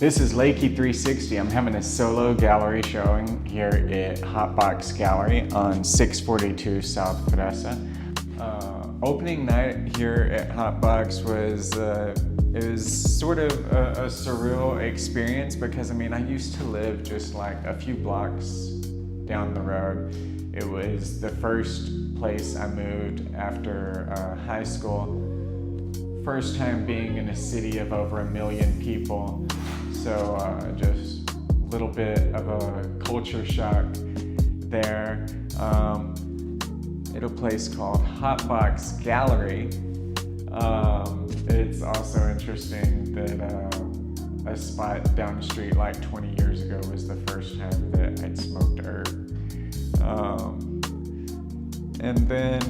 This is Lakey360. I'm having a solo gallery showing here at HotBox Gallery on 642 South Fresa. Opening night here at HotBox was it was sort of a surreal experience because I used to live just like a few blocks down the road. It was the first place I moved after high school. First time being in a city of over 1 million people. So just a little bit of a culture shock there. At a place called HotBox Gallery. It's also interesting that a spot down the street like 20 years ago was the first time that I'd smoked herb. And then,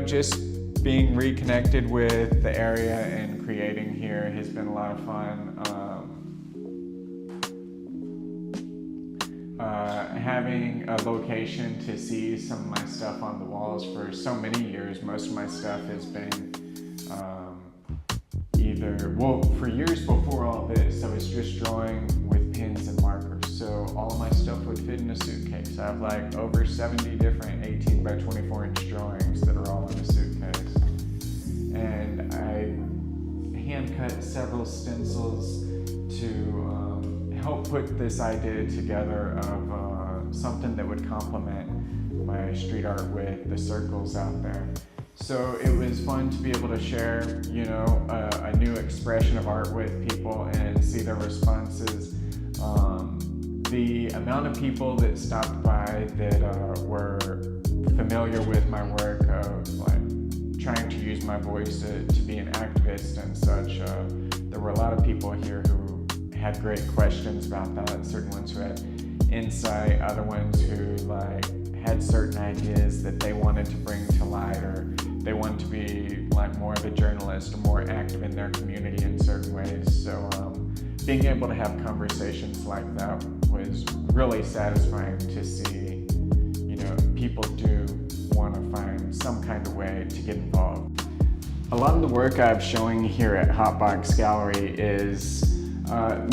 just being reconnected with the area and creating here has been a lot of fun. Having a location to see some of my stuff on the walls for so many years. Most of my stuff has been for years before all this, I was just drawing with pens and markers. So all of my stuff would fit in a suitcase. I have like over 70 different 18 by 24 inch drawings that are all in a suitcase. And I hand cut several stencils to help put this idea together of something that would complement my street art with the circles out there. So it was fun to be able to share, a new expression of art with people and see their responses. The amount of people that stopped by that were familiar with my work of like trying to use my voice to be an activist and such. There were a lot of people here who had great questions about that. Certain ones who had insight, other ones who had certain ideas that they wanted to bring to light, or they wanted to be like more of a journalist or more active in their community in certain ways. So being able to have conversations like that was really satisfying to see, people do want to find some kind of way to get involved. A lot of the work I'm showing here at HotBox Gallery is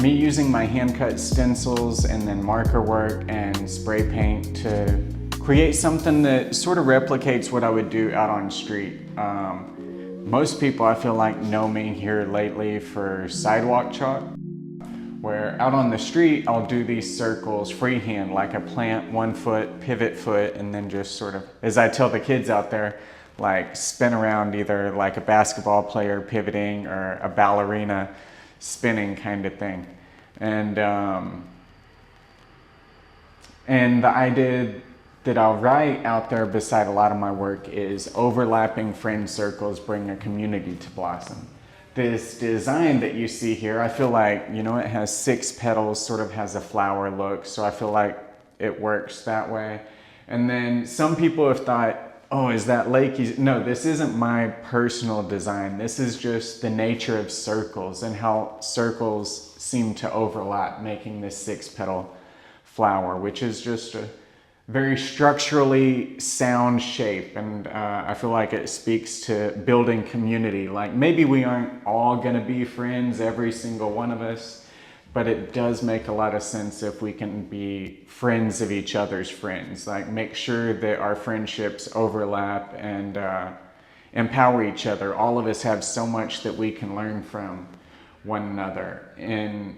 me using my hand-cut stencils and then marker work and spray paint to create something that sort of replicates what I would do out on street. Most people, I feel like, know me here lately for sidewalk chalk, where out on the street, I'll do these circles freehand, like I plant 1 foot, pivot foot, and then just sort of, as I tell the kids out there, like spin around either like a basketball player pivoting or a ballerina spinning kind of thing. And the idea that I'll write out there beside a lot of my work is overlapping friend circles bring a community to blossom. This design that you see here, I feel like, it has 6 petals, sort of has a flower look, so I feel like it works that way. And then some people have thought, oh, is that Lakey's? No, this isn't my personal design. This is just the nature of circles and how circles seem to overlap, making this 6-petal flower, which is just a very structurally sound shape. And I feel like it speaks to building community. Like maybe we aren't all gonna be friends, every single one of us, but it does make a lot of sense if we can be friends of each other's friends. Like make sure that our friendships overlap and empower each other. All of us have so much that we can learn from one another. And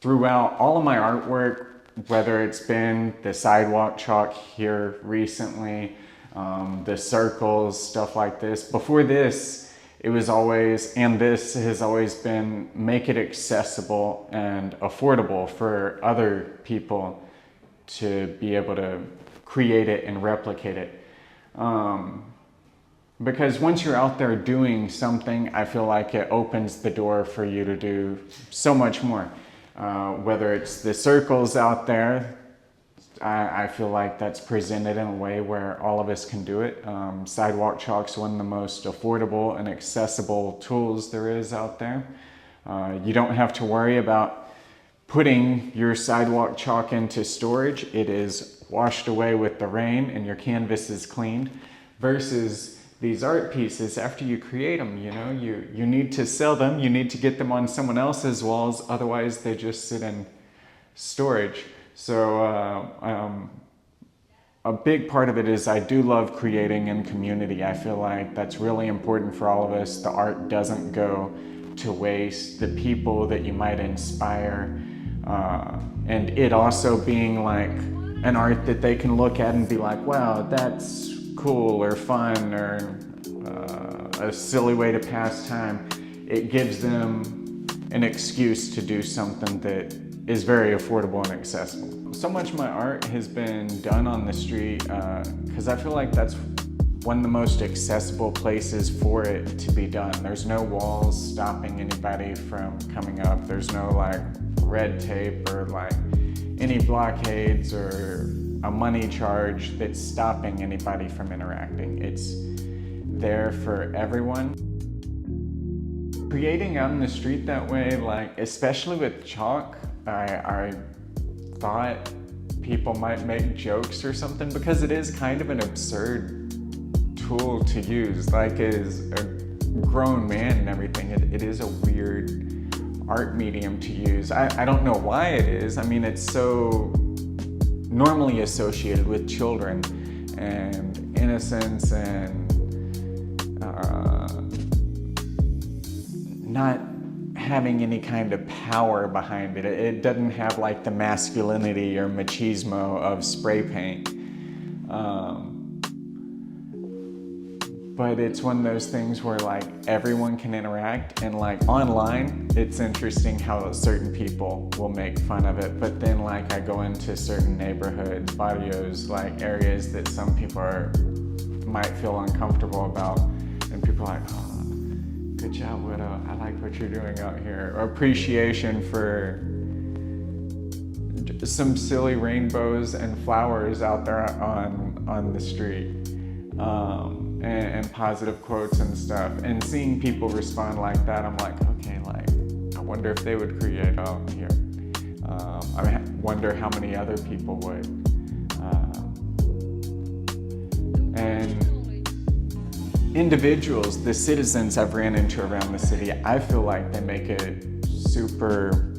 throughout all of my artwork, whether it's been the sidewalk chalk here recently, the circles, stuff like this. Before this, it was always, and this has always been, make it accessible and affordable for other people to be able to create it and replicate it. Because once you're out there doing something, I feel like it opens the door for you to do so much more. Whether it's the circles out there, I feel like that's presented in a way where all of us can do it. Sidewalk chalk's one of the most affordable and accessible tools there is out there. You don't have to worry about putting your sidewalk chalk into storage. It is washed away with the rain and your canvas is cleaned, versus these art pieces, after you create them, you know, you need to sell them, you need to get them on someone else's walls, otherwise they just sit in storage. So a big part of it is I do love creating in community. I feel like that's really important for all of us. The art doesn't go to waste. The people that you might inspire, and it also being like an art that they can look at and be like, wow, that's cool or fun or a silly way to pass time. It gives them an excuse to do something that is very affordable and accessible. So much of my art has been done on the street because I feel like that's one of the most accessible places for it to be done. There's no walls stopping anybody from coming up. There's no like red tape or like any blockades or a money charge that's stopping anybody from interacting. It's there for everyone. Creating out in the street that way, like especially with chalk, I thought people might make jokes or something because it is kind of an absurd tool to use. Like as a grown man and everything, it is a weird art medium to use. I don't know why it is. I mean, it's so normally associated with children and innocence and not having any kind of power behind it. It doesn't have like the masculinity or machismo of spray paint. But it's one of those things where like everyone can interact, and like online, it's interesting how certain people will make fun of it. But then like I go into certain neighborhoods, barrios, like areas that some people might feel uncomfortable about, and people are like, oh, good job, Widow. I like what you're doing out here. Or appreciation for some silly rainbows and flowers out there on the street. And positive quotes and stuff. And seeing people respond like that, I'm like, okay, like, I wonder if they would create out here. I wonder how many other people would. And individuals, the citizens I've ran into around the city, I feel like they make it super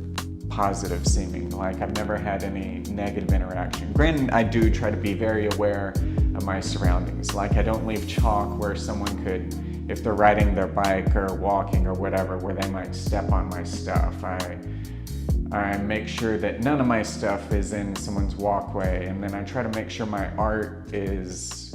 positive seeming. Like I've never had any negative interaction. Granted, I do try to be very aware of my surroundings. Like I don't leave chalk where someone could, if they're riding their bike or walking or whatever, where they might step on my stuff. I make sure that none of my stuff is in someone's walkway, and then I try to make sure my art is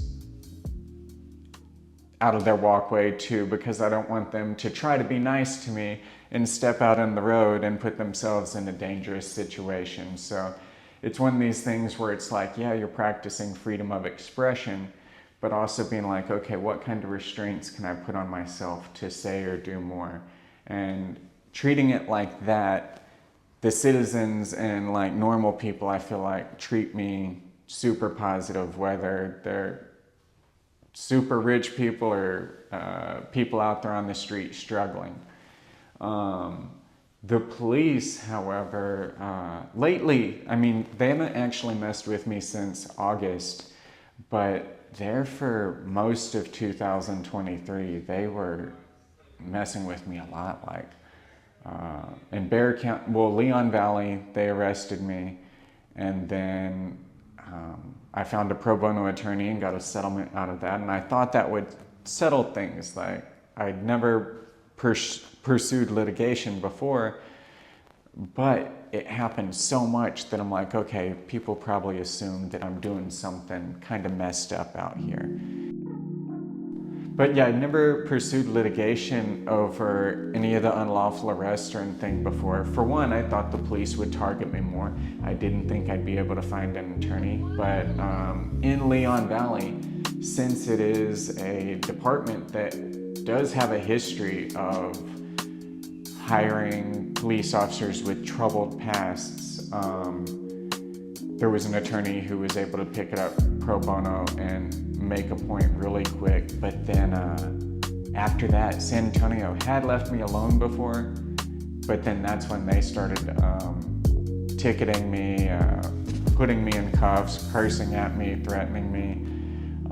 out of their walkway too, because I don't want them to try to be nice to me and step out on the road and put themselves in a dangerous situation. So it's one of these things where it's like, yeah, you're practicing freedom of expression, but also being like, okay, what kind of restraints can I put on myself to say or do more? And treating it like that, the citizens and like normal people, I feel like treat me super positive, whether they're super rich people or people out there on the street struggling. The police, however, lately, I mean, they haven't actually messed with me since August, but there for most of 2023, they were messing with me a lot. Like in Bear County, well, Leon Valley, they arrested me, and then I found a pro bono attorney and got a settlement out of that, and I thought that would settle things. Like I'd never pursued litigation before, but it happened so much that I'm like, okay, people probably assume that I'm doing something kind of messed up out here. But yeah, I'd never pursued litigation over any of the unlawful arrests or anything before. For one, I thought the police would target me more. I didn't think I'd be able to find an attorney. But in Leon Valley, since it is a department that does have a history of hiring police officers with troubled pasts, there was an attorney who was able to pick it up pro bono and make a point really quick. But then after that, San Antonio had left me alone before, but then that's when they started ticketing me, putting me in cuffs, cursing at me, threatening me.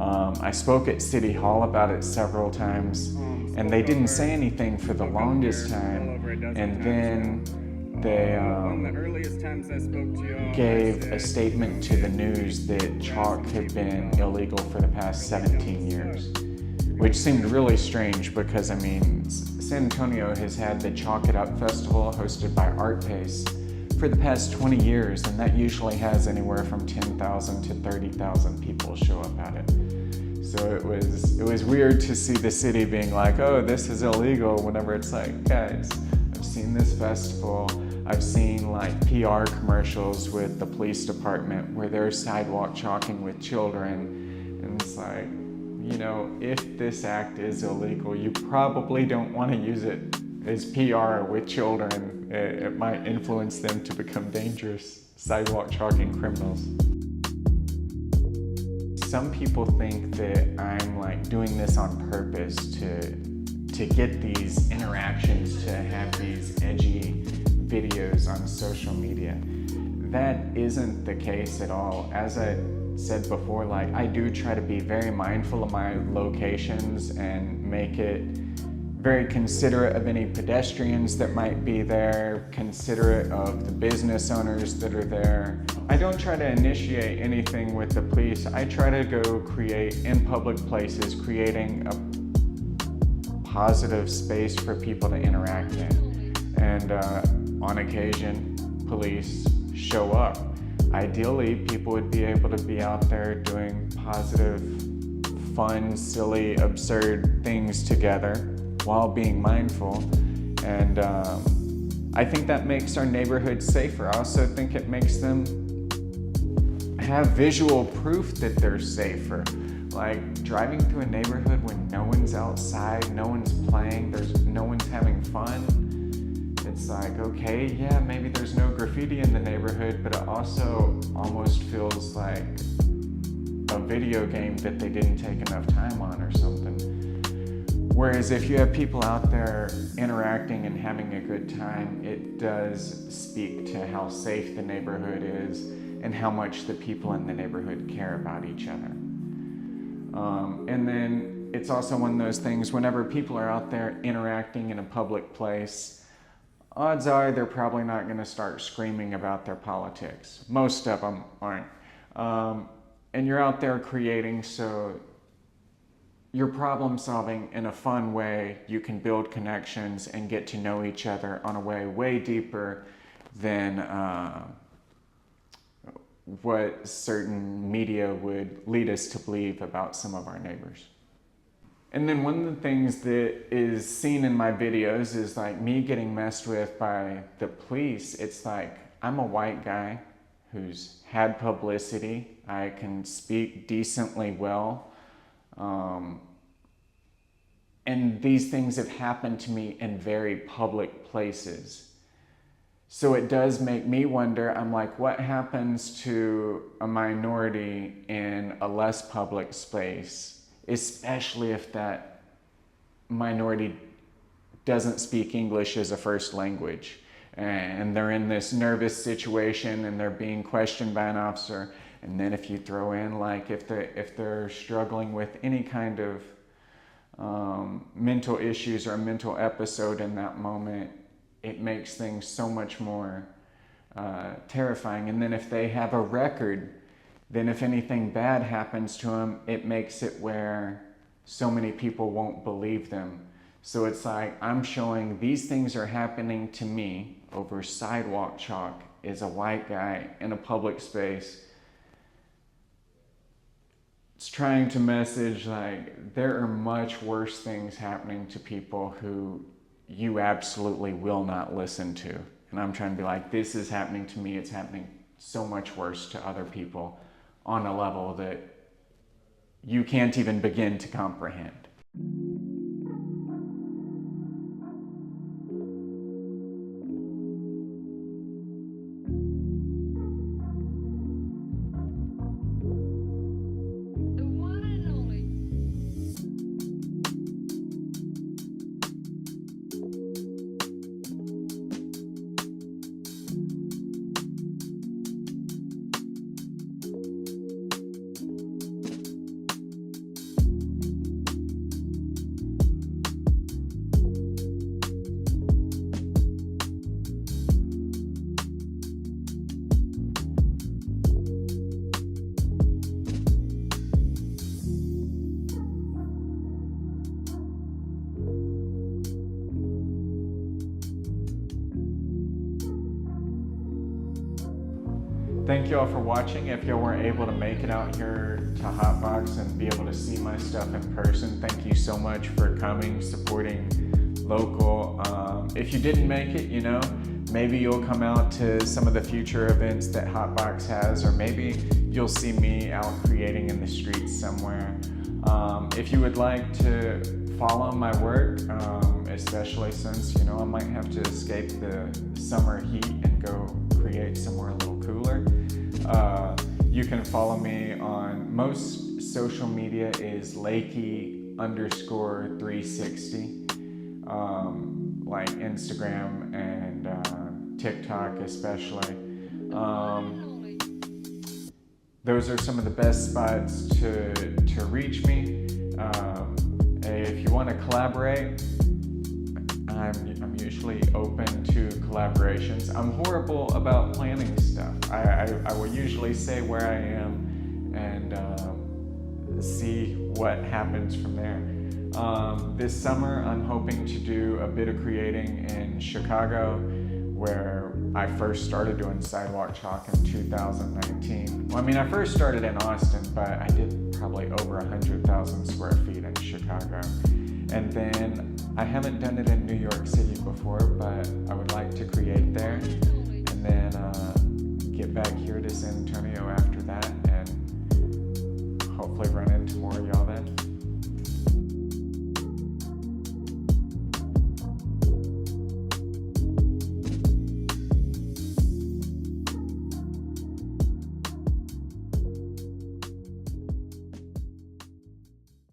I spoke at City Hall about it several times, and they didn't say anything for the longest time. And then they gave a statement to the news that chalk had been illegal for the past 17 years, which seemed really strange because, I mean, San Antonio has had the Chalk It Up Festival hosted by Art Pace for the past 20 years, and that usually has anywhere from 10,000 to 30,000 people show up at it. So it was weird to see the city being like, oh, this is illegal, whenever it's like, guys, I've seen this festival, I've seen like PR commercials with the police department where they're sidewalk chalking with children, and it's like, you know, if this act is illegal, you probably don't want to use it as PR with children. It might influence them to become dangerous sidewalk chalking criminals. Some people think that I'm like doing this on purpose to get these interactions, to have these edgy videos on social media. That isn't the case at all. As I said before, like, I do try to be very mindful of my locations and make it very considerate of any pedestrians that might be there, considerate of the business owners that are there. I don't try to initiate anything with the police. I try to go create in public places, creating a positive space for people to interact in. And on occasion, police show up. Ideally, people would be able to be out there doing positive, fun, silly, absurd things together while being mindful. And I think that makes our neighborhoods safer. I also think it makes them have visual proof that they're safer. Like driving through a neighborhood when no one's outside, no one's playing, no one's having fun. It's like, okay, yeah, maybe there's no graffiti in the neighborhood, but it also almost feels like a video game that they didn't take enough time on or something. Whereas if you have people out there interacting and having a good time, it does speak to how safe the neighborhood is and how much the people in the neighborhood care about each other. And then it's also one of those things, whenever people are out there interacting in a public place, odds are they're probably not going to start screaming about their politics. Most of them aren't. And you're out there creating, so you're problem solving in a fun way. You can build connections and get to know each other on a way deeper than what certain media would lead us to believe about some of our neighbors. And then one of the things that is seen in my videos is like me getting messed with by the police. It's like, I'm a white guy who's had publicity. I can speak decently well. And these things have happened to me in very public places. So it does make me wonder, I'm like, what happens to a minority in a less public space, especially if that minority doesn't speak English as a first language, and they're in this nervous situation and they're being questioned by an officer. And then if you throw in, like, if they're struggling with any kind of mental issues or a mental episode in that moment, it makes things so much more terrifying. And then if they have a record, then if anything bad happens to them, it makes it where so many people won't believe them. So it's like, I'm showing these things are happening to me over sidewalk chalk as a white guy in a public space. It's trying to message like there are much worse things happening to people who you absolutely will not listen to. And I'm trying to be like, this is happening to me, it's happening so much worse to other people on a level that you can't even begin to comprehend. Thank you all for watching. If y'all weren't able to make it out here to HotBox and be able to see my stuff in person, thank you so much for coming, supporting local. If you didn't make it, you know, maybe you'll come out to some of the future events that HotBox has, or maybe you'll see me out creating in the streets somewhere. If you would like to follow my work, especially since, you know, I might have to escape the summer heat and go create somewhere a little cooler. You can follow me on most social media is Lakey_360, like Instagram and TikTok especially. Those are some of the best spots to reach me. If you want to collaborate, I'm usually open to collaborations. I'm horrible about planning stuff. I will usually say where I am and see what happens from there. This summer, I'm hoping to do a bit of creating in Chicago, where I first started doing sidewalk chalk in 2019. Well, I mean, I first started in Austin, but I did probably over 100,000 square feet in Chicago. And then I haven't done it in New York City before, but I would like to create there and then get back here to San Antonio